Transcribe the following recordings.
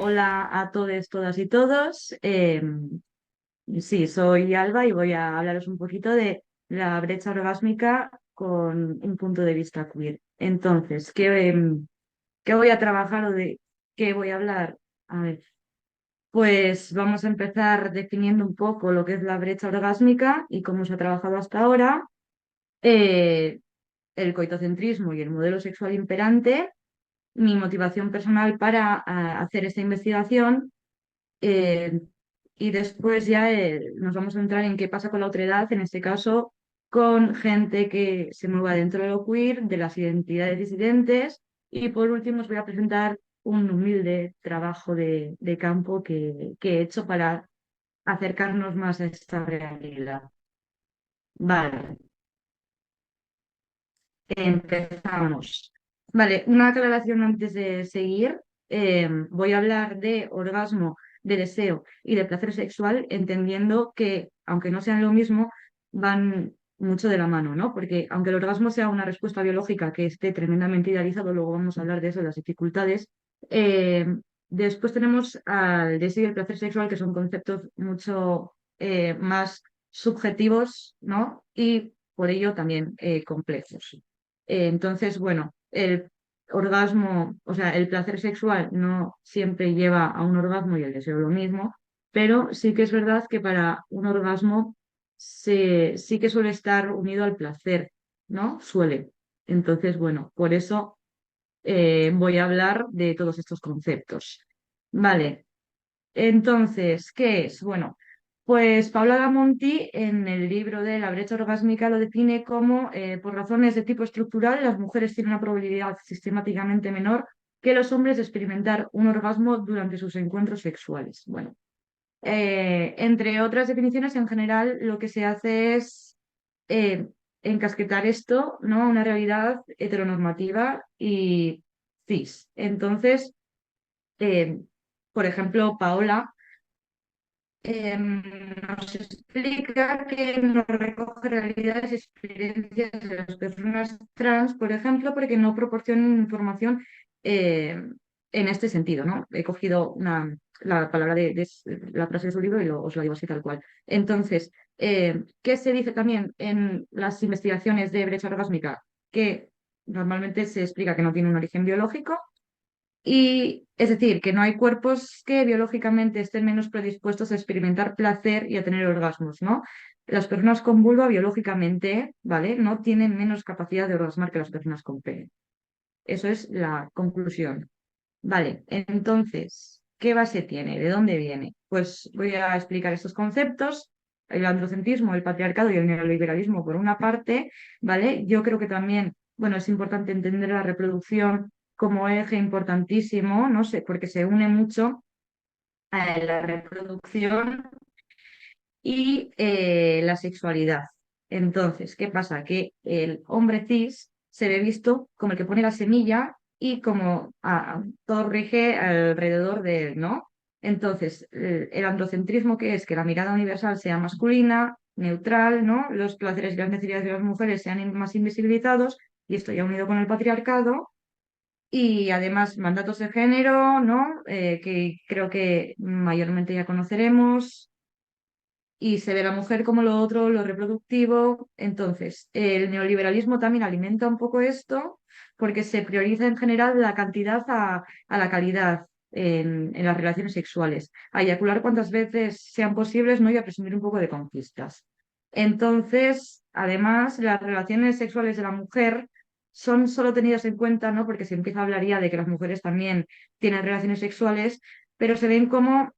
Hola a todos, todas y todos. Sí, soy Alba y voy a hablaros un poquito de la brecha orgásmica con un punto de vista queer. Entonces, ¿qué voy a trabajar o de qué voy a hablar? A ver, pues vamos a empezar definiendo un poco lo que es la brecha orgásmica y cómo se ha trabajado hasta ahora, eh, el coitocentrismo y el modelo sexual imperante, mi motivación personal para hacer esta investigación. Eh, y después ya nos vamos a entrar en qué pasa con la otredad, en este caso con gente que se mueva dentro de lo queer, de las identidades disidentes. Y por último os voy a presentar un humilde trabajo de campo que he hecho para acercarnos más a esta realidad. Vale, empezamos. Vale, una aclaración antes de seguir. Voy a hablar de orgasmo, de deseo y de placer sexual, entendiendo que, aunque no sean lo mismo, van mucho de la mano, ¿no? Porque aunque el orgasmo sea una respuesta biológica que esté tremendamente idealizado, luego vamos a hablar de eso, de las dificultades. eh, Después tenemos al deseo y el placer sexual, que son conceptos mucho más subjetivos, ¿no? Y por ello también complejos. Entonces, bueno, el orgasmo, o sea, el placer sexual no siempre lleva a un orgasmo y el deseo lo mismo, pero sí que es verdad que para un orgasmo sí que suele estar unido al placer, ¿no? Suele. Entonces, bueno, por eso voy a hablar de todos estos conceptos. Vale, entonces, ¿qué es? Bueno, pues Paula Gamonti en el libro de La brecha orgásmica lo define como, por razones de tipo estructural, las mujeres tienen una probabilidad sistemáticamente menor que los hombres de experimentar un orgasmo durante sus encuentros sexuales. Bueno, entre otras definiciones, en general lo que se hace es eh, encasquetar esto, ¿no?, a una realidad heteronormativa y cis. Entonces, eh, por ejemplo, Paola nos explica que no recoge realidades y experiencias de las personas trans, por ejemplo, porque no proporcionan información eh, en este sentido, ¿no? He cogido la palabra la frase de su libro y os lo digo así tal cual. Entonces, ¿qué se dice también en las investigaciones de brecha orgásmica? Que normalmente se explica que no tiene un origen biológico, y es decir, que no hay cuerpos que biológicamente estén menos predispuestos a experimentar placer y a tener orgasmos, ¿no? Las personas con vulva biológicamente, ¿vale?, no tienen menos capacidad de orgasmar que las personas con pene. Eso es la conclusión. Vale, entonces, ¿qué base tiene? ¿De dónde viene? Pues voy a explicar estos conceptos. El androcentrismo, el patriarcado y el neoliberalismo, por una parte, ¿vale? Yo creo que también, bueno, es importante entender la reproducción como eje importantísimo, no sé, porque se une mucho a la reproducción y la sexualidad. Entonces, ¿qué pasa? Que el hombre cis se ve visto como el que pone la semilla y como todo rige alrededor de él, ¿no? Entonces, el androcentrismo, que es que la mirada universal sea masculina, neutral, ¿no? Los placeres y las necesidades de las mujeres sean más invisibilizados, y esto ya unido con el patriarcado. Y además mandatos de género, ¿no? Que creo que mayormente ya conoceremos, y se ve la mujer como lo otro, lo reproductivo. Entonces, el neoliberalismo también alimenta un poco esto porque se prioriza en general la cantidad a la calidad en las relaciones sexuales, a eyacular cuantas veces sean posibles, ¿no?, y a presumir un poco de conquistas. Entonces, además, las relaciones sexuales de la mujer son solo tenidas en cuenta, ¿no?, porque se empieza a hablar ya de que las mujeres también tienen relaciones sexuales, pero se ven como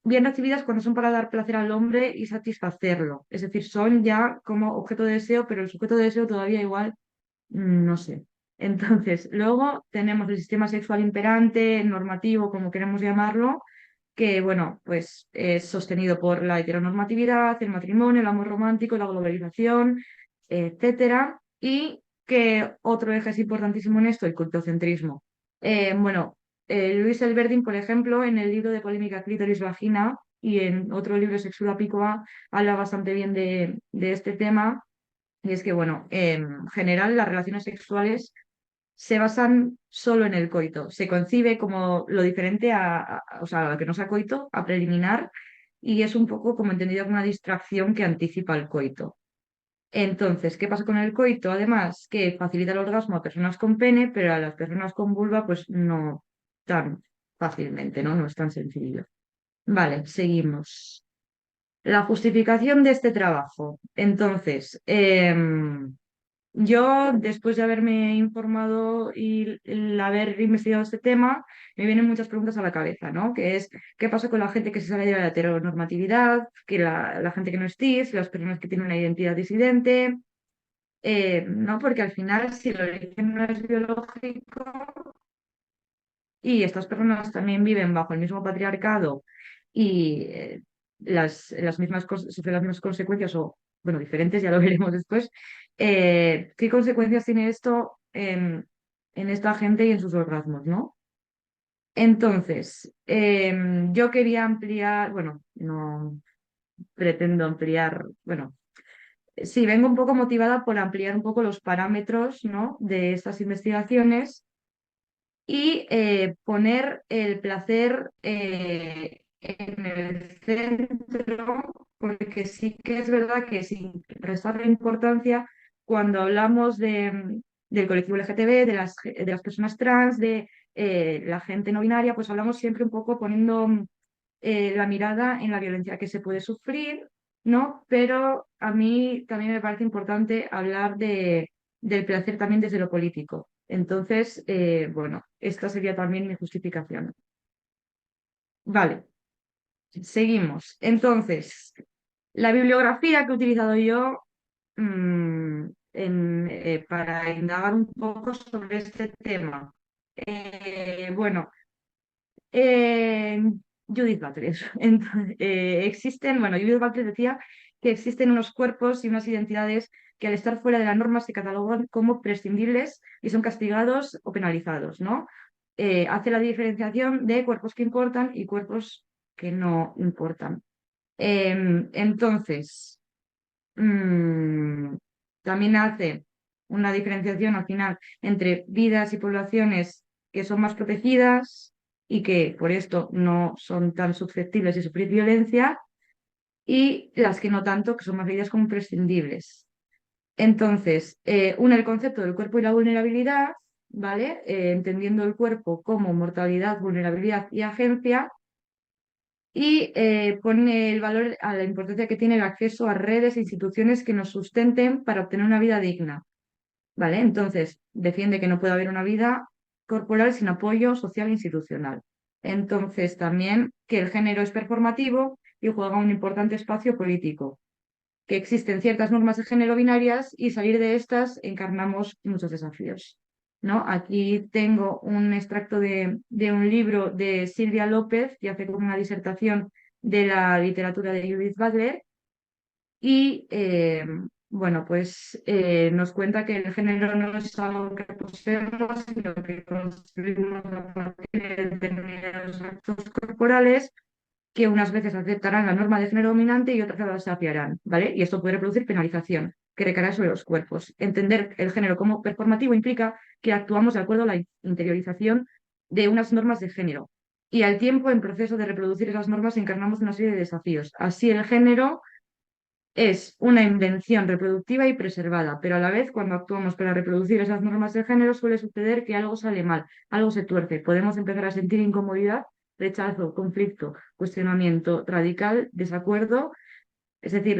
bien recibidas cuando son para dar placer al hombre y satisfacerlo. Es decir, son ya como objeto de deseo, pero el sujeto de deseo todavía igual, no sé. Entonces, luego tenemos el sistema sexual imperante, normativo, como queremos llamarlo, que, bueno, pues es sostenido por la heteronormatividad, el matrimonio, el amor romántico, la globalización, etcétera. Y que otro eje es importantísimo en esto, el cultocentrismo. Bueno, Luis Elverdin, por ejemplo, en el libro de Polémica Clítoris-Vagina y en otro libro, Sexuda Picoa, habla bastante bien de este tema. Y es que, bueno, en general las relaciones sexuales se basan solo en el coito. Se concibe como lo diferente o sea, a lo que no sea coito, a preliminar, y es un poco como entendido como una distracción que anticipa el coito. Entonces, ¿qué pasa con el coito? Además, que facilita el orgasmo a personas con pene, pero a las personas con vulva, pues no tan fácilmente, ¿no? No es tan sencillo. Vale, seguimos. La justificación de este trabajo. Entonces, yo, después de haberme informado y el haber investigado este tema, me vienen muchas preguntas a la cabeza, ¿no? Que es, ¿qué pasa con la gente que se sale de la heteronormatividad, que la gente que no es cis, las personas que tienen una identidad disidente? ¿No? Porque al final, si el origen no es biológico y estas personas también viven bajo el mismo patriarcado y las mismas sufren las mismas consecuencias o, bueno, diferentes, ya lo veremos después, ¿qué consecuencias tiene esto en esta gente y en sus orgasmos, ¿no? Entonces, yo quería ampliar, bueno, no pretendo ampliar, bueno, sí, vengo un poco motivada por ampliar un poco los parámetros, ¿no? De estas investigaciones y poner el placer en el centro, porque sí que es verdad que sin restarle importancia, cuando hablamos del colectivo LGTB, de las personas trans, de la gente no binaria, pues hablamos siempre un poco poniendo la mirada en la violencia que se puede sufrir, ¿no? Pero a mí también me parece importante hablar del placer también desde lo político. Entonces, bueno, esta sería también mi justificación. Vale, seguimos. Entonces, la bibliografía que he utilizado yo para indagar un poco sobre este tema. Bueno, Eh, Judith Butler. Existen, bueno, Judith Butler decía que existen unos cuerpos y unas identidades que al estar fuera de la norma se catalogan como prescindibles y son castigados o penalizados, ¿no? Hace la diferenciación de cuerpos que importan y cuerpos que no importan. Entonces, mm, también hace una diferenciación al final entre vidas y poblaciones que son más protegidas y que por esto no son tan susceptibles de sufrir violencia y las que no tanto, que son más medidas como imprescindibles. Entonces, une el concepto del cuerpo y la vulnerabilidad, ¿vale? Entendiendo el cuerpo como mortalidad, vulnerabilidad y agencia y pone el valor a la importancia que tiene el acceso a redes e instituciones que nos sustenten para obtener una vida digna, ¿vale? Entonces, defiende que no puede haber una vida corporal sin apoyo social e institucional. Entonces, también que el género es performativo y juega un importante espacio político, que existen ciertas normas de género binarias y salir de estas encarnamos muchos desafíos. ¿No? Aquí tengo un extracto de un libro de Silvia López, que hace como una disertación de la literatura de Judith Butler, y bueno, pues nos cuenta que el género no es algo que poseemos, sino que construimos a partir de determinados actos corporales que unas veces aceptarán la norma de género dominante y otras la desafiarán, ¿vale? Y esto puede producir penalización que recaerá sobre los cuerpos. Entender el género como performativo implica que actuamos de acuerdo a la interiorización de unas normas de género y al tiempo, en proceso de reproducir esas normas, encarnamos una serie de desafíos. Así, el género es una invención reproductiva y preservada, pero a la vez, cuando actuamos para reproducir esas normas de género, suele suceder que algo sale mal, algo se tuerce. Podemos empezar a sentir incomodidad, rechazo, conflicto, cuestionamiento radical, desacuerdo. Es decir,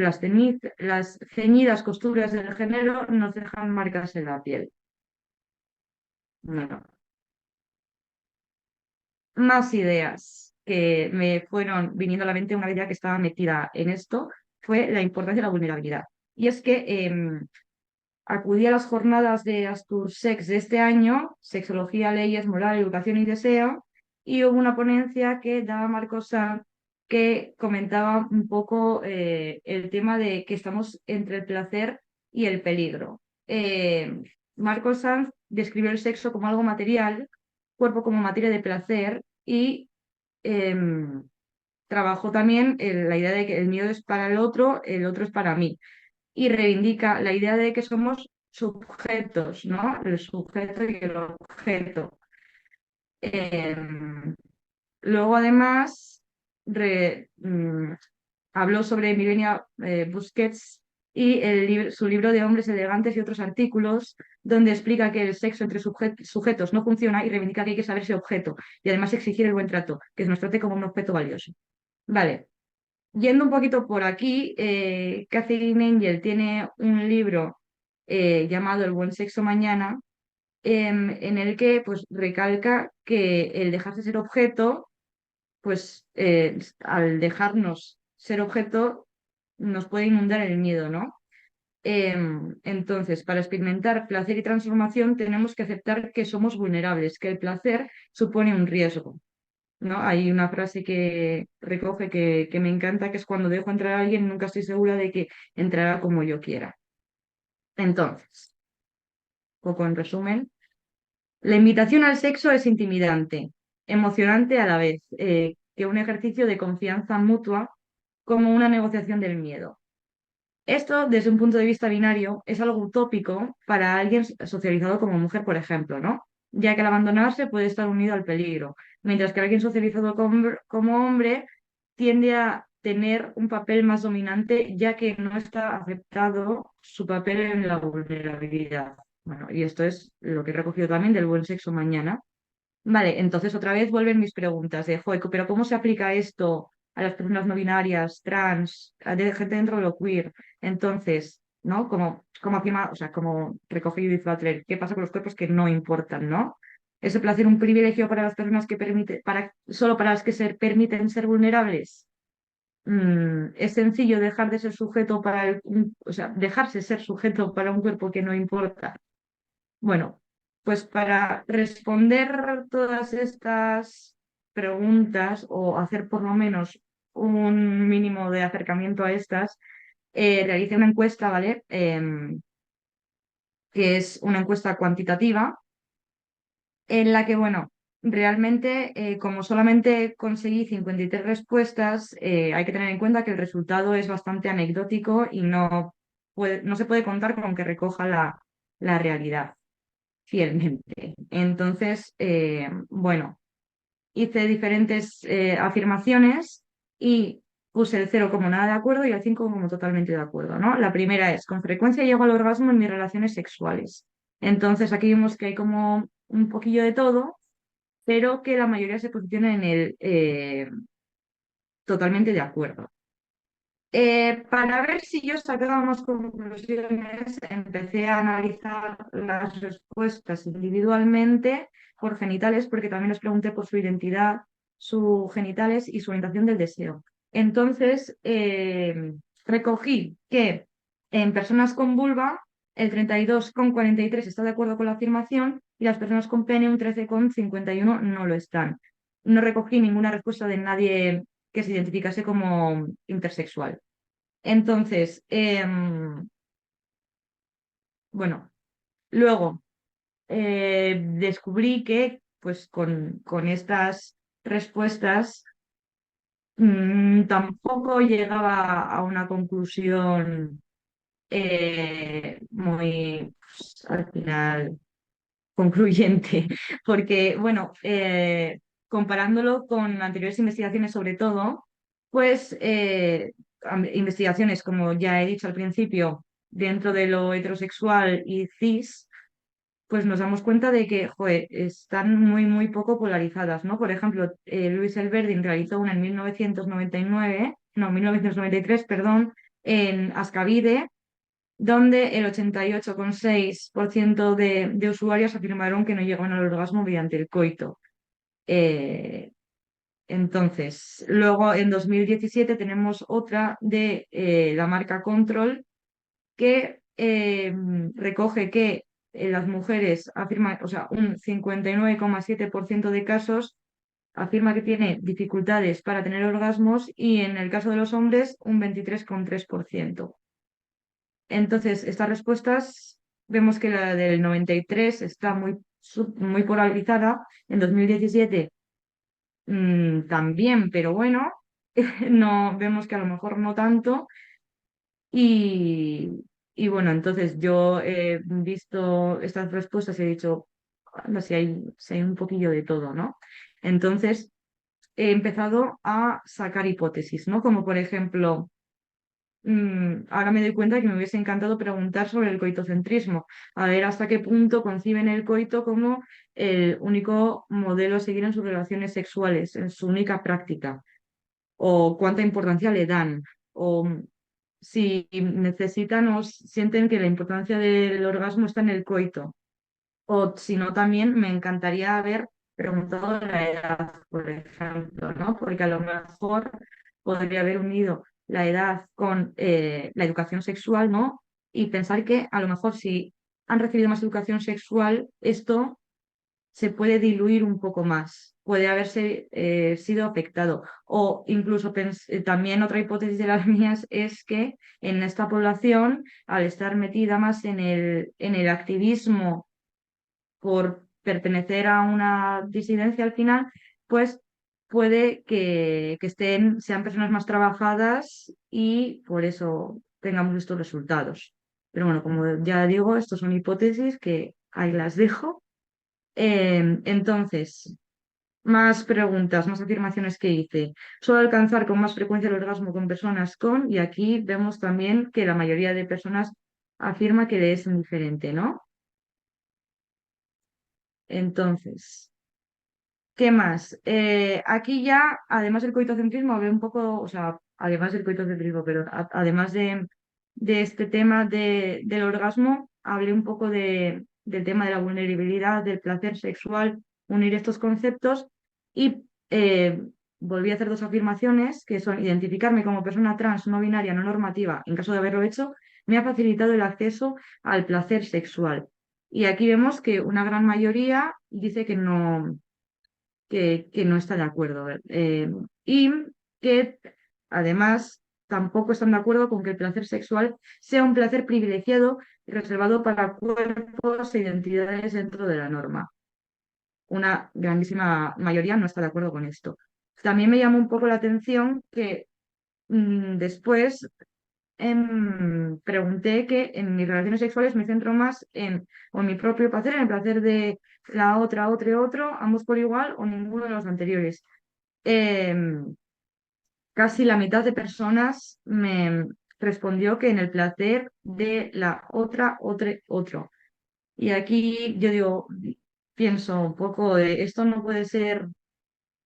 las ceñidas costuras del género nos dejan marcas en la piel. Bueno, más ideas que me fueron viniendo a la mente una idea que estaba metida en esto fue la importancia de la vulnerabilidad. Y es que acudí a las jornadas de Astursex de este año, Sexología, Leyes, Moral, Educación y Deseo, y hubo una ponencia que daba Marcos Sanz que comentaba un poco el tema de que estamos entre el placer y el peligro. Marcos Sanz describió el sexo como algo material, cuerpo como materia de placer y em, trabajó también la idea de que el miedo es para el otro es para mí y reivindica la idea de que somos subjetos, ¿no? El sujeto y el objeto. Luego, además, habló sobre Milenia Busquets y su libro de Hombres elegantes y otros artículos, donde explica que el sexo entre sujetos no funciona y reivindica que hay que saber ese objeto y además exigir el buen trato, que se nos trate como un objeto valioso. Vale, yendo un poquito por aquí, Catherine Angel tiene un libro llamado El buen sexo mañana, en el que pues recalca que el dejarse ser objeto, pues al dejarnos ser objeto, nos puede inundar el miedo, ¿no? Entonces, para experimentar placer y transformación, tenemos que aceptar que somos vulnerables, que el placer supone un riesgo, ¿no? Hay una frase que recoge que me encanta, que es cuando dejo entrar a alguien, nunca estoy segura de que entrará como yo quiera. Entonces, poco en resumen. La invitación al sexo es intimidante, emocionante a la vez, que un ejercicio de confianza mutua como una negociación del miedo. Esto, desde un punto de vista binario, es algo utópico para alguien socializado como mujer, por ejemplo, ¿no? Ya que al abandonarse puede estar unido al peligro, mientras que alguien socializado como hombre tiende a tener un papel más dominante, ya que no está aceptado su papel en la vulnerabilidad. Bueno, y esto es lo que he recogido también del buen sexo mañana. Vale, entonces otra vez vuelven mis preguntas de, joder, pero ¿cómo se aplica esto a las personas no binarias, trans, de gente dentro de lo queer? Entonces, ¿no? Como afirma, o sea, como recoge Judith Butler, ¿qué pasa con los cuerpos que no importan, ¿no? ¿Es el placer un privilegio para las personas que solo para las que se permiten ser vulnerables? Es sencillo dejar de ser sujeto o sea, dejarse ser sujeto para un cuerpo que no importa. Bueno, pues para responder todas estas preguntas o hacer por lo menos un mínimo de acercamiento a estas, realicé una encuesta, ¿vale? Que es una encuesta cuantitativa en la que, bueno, realmente como solamente conseguí 53 respuestas, hay que tener en cuenta que el resultado es bastante anecdótico y no se puede contar con que recoja la realidad fielmente. Entonces, bueno, hice diferentes afirmaciones y puse el 0 como nada de acuerdo y el 5 como totalmente de acuerdo, ¿no? La primera es, con frecuencia llego al orgasmo en mis relaciones sexuales. Entonces, aquí vemos que hay como un poquillo de todo, pero que la mayoría se posiciona en el totalmente de acuerdo. Para ver si yo sacaba más conclusiones, empecé a analizar las respuestas individualmente por genitales, porque también les pregunté por su identidad, sus genitales y su orientación del deseo. Entonces, recogí que en personas con vulva, el 32,43 está de acuerdo con la afirmación y las personas con pene, un 13,51 no lo están. No recogí ninguna respuesta de nadie que se identificase como intersexual. Entonces, bueno, luego descubrí que pues con estas respuestas tampoco llegaba a una conclusión muy, pues, al final, concluyente, porque, bueno, comparándolo con anteriores investigaciones sobre todo, pues investigaciones, como ya he dicho al principio, dentro de lo heterosexual y cis, pues nos damos cuenta de que, joder, están muy, muy poco polarizadas, ¿no? Por ejemplo, Louise Elberding realizó una en 1999, no, 1993, perdón, en Ascavide, donde el 88,6% de usuarios afirmaron que no llegaban al orgasmo mediante el coito. Eh, entonces, luego en 2017 tenemos otra de la marca Control que recoge que las mujeres afirman, o sea, un 59,7% de casos afirma que tiene dificultades para tener orgasmos y en el caso de los hombres un 23,3%. Entonces, estas respuestas vemos que la del 93 está muy polarizada. En 2017 también, pero bueno, no vemos que a lo mejor no tanto. Y, Y bueno, entonces yo he visto estas respuestas y he dicho, "Anda, si hay un poquillo de todo, ¿no?". Entonces he empezado a sacar hipótesis, ¿no? Como por ejemplo, ahora me doy cuenta que me hubiese encantado preguntar sobre el coitocentrismo, a ver hasta qué punto conciben el coito como el único modelo a seguir en sus relaciones sexuales, en su única práctica, o cuánta importancia le dan, o si necesitan o sienten que la importancia del orgasmo está en el coito, o si no, también me encantaría haber preguntado la edad, por ejemplo, ¿no? Porque a lo mejor podría haber unido la edad con la educación sexual, ¿no? Y pensar que a lo mejor si han recibido más educación sexual, esto se puede diluir un poco más, puede haberse sido afectado. O incluso también otra hipótesis de las mías es que en esta población, al estar metida más en el activismo por pertenecer a una disidencia al final, pues puede que sean personas más trabajadas y por eso tengamos estos resultados. Pero bueno, como ya digo, estas son hipótesis que ahí las dejo. Entonces, más preguntas, más afirmaciones que hice. Suelo alcanzar con más frecuencia el orgasmo con personas con, y aquí vemos también que la mayoría de personas afirma que le es indiferente, ¿no? Entonces, ¿qué más? Aquí ya, además del coitocentrismo, hablé un poco, o sea, además del coitocentrismo, pero además de este tema del orgasmo, hablé un poco del tema de la vulnerabilidad, del placer sexual, unir estos conceptos y volví a hacer dos afirmaciones que son identificarme como persona trans, no binaria, no normativa, en caso de haberlo hecho, me ha facilitado el acceso al placer sexual. Y aquí vemos que una gran mayoría dice que no está de acuerdo. Y que además tampoco están de acuerdo con que el placer sexual sea un placer privilegiado y reservado para cuerpos e identidades dentro de la norma. Una grandísima mayoría no está de acuerdo con esto. También me llamó un poco la atención que después pregunté que en mis relaciones sexuales me centro más o en mi propio placer, en el placer de la otra, otro y otro, ambos por igual o ninguno de los anteriores. Em, Casi la mitad de personas me respondió que en el placer de la otra, otro, otro. Y aquí yo digo, pienso un poco, esto no puede ser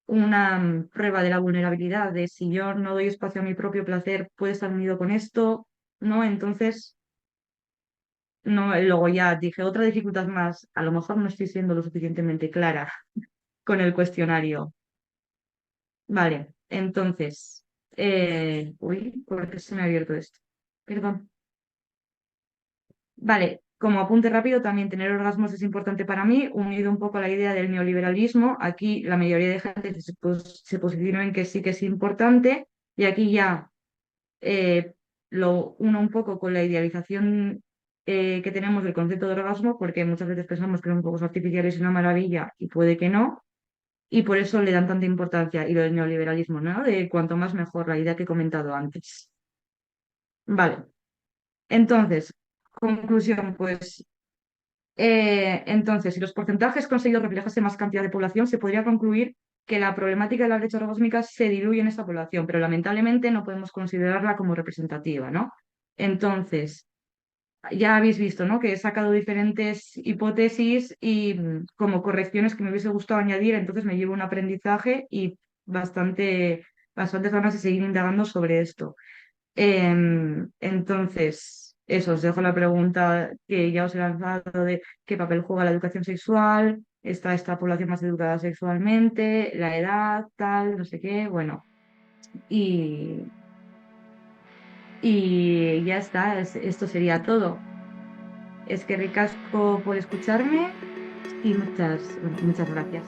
una prueba de la vulnerabilidad, de si yo no doy espacio a mi propio placer, puede estar unido con esto, ¿no? Entonces, no, luego ya dije, otra dificultad más, a lo mejor no estoy siendo lo suficientemente clara con el cuestionario. Vale, entonces, uy, ¿por qué se me ha abierto esto? Perdón. Vale, como apunte rápido, también tener orgasmos es importante para mí, unido un poco a la idea del neoliberalismo. Aquí la mayoría de gente se posiciona en que sí que es importante, y aquí ya eh, lo uno un poco con la idealización que tenemos del concepto de orgasmo, porque muchas veces pensamos que son juegos artificiales y una maravilla, y puede que no, y por eso le dan tanta importancia. Y lo del neoliberalismo, ¿no? De cuanto más mejor, la idea que he comentado antes. Vale, entonces, conclusión, pues entonces, si los porcentajes conseguidos reflejase más cantidad de población, se podría concluir que la problemática de la brecha orgásmica se diluye en esta población, pero lamentablemente no podemos considerarla como representativa, ¿no? Entonces, ya habéis visto, ¿no? Que he sacado diferentes hipótesis y como correcciones que me hubiese gustado añadir, entonces me llevo un aprendizaje y bastantes ganas de seguir indagando sobre esto. Entonces, eso, os dejo la pregunta que ya os he lanzado de qué papel juega la educación sexual, está esta población más educada sexualmente, la edad, tal, no sé qué, bueno, y, y ya está, esto sería todo. Es que ricasco por escucharme y muchas gracias.